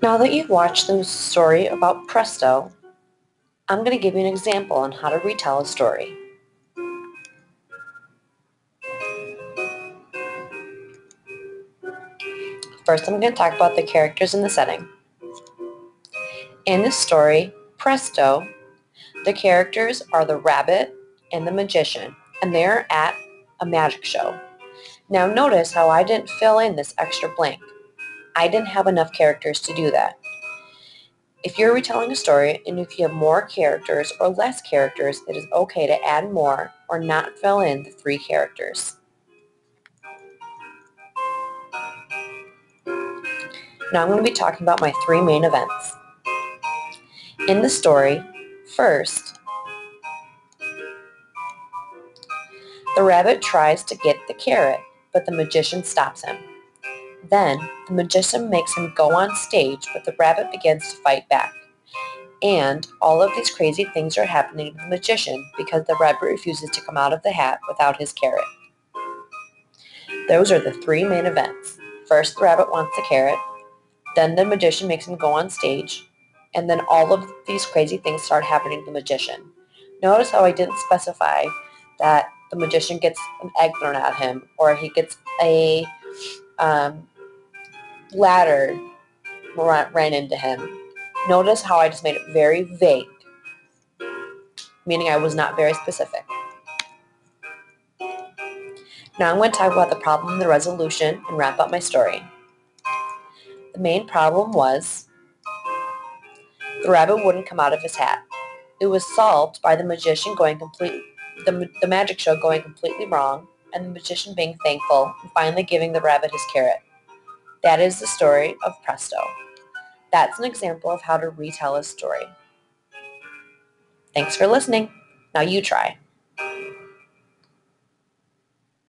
Now that you've watched the story about Presto, I'm going to give you an example on how to retell a story. First, I'm going to talk about the characters and the setting. In this story, Presto, the characters are the rabbit and the magician, and they're at a magic show. Now notice how I didn't fill in this extra blank. I didn't have enough characters to do that. If you're retelling a story and if you have more characters or less characters, it is okay to add more or not fill in the 3 characters. Now I'm going to be talking about my 3 main events. In the story, first, the rabbit tries to get the carrot, but the magician stops him. Then, the magician makes him go on stage, but the rabbit begins to fight back. And all of these crazy things are happening to the magician because the rabbit refuses to come out of the hat without his carrot. Those are the 3 main events. First, the rabbit wants the carrot. Then the magician makes him go on stage. And then all of these crazy things start happening to the magician. Notice how I didn't specify that the magician gets an egg thrown at him or he gets a ladder ran into him. Notice how I just made it very vague, meaning I was not very specific. Now I'm going to talk about the problem and the resolution and wrap up my story. The main problem was the rabbit wouldn't come out of his hat. It was solved by the magician the magic show going completely wrong, and the magician being thankful and finally giving the rabbit his carrot. That is the story of Presto. That's an example of how to retell a story. Thanks for listening. Now you try.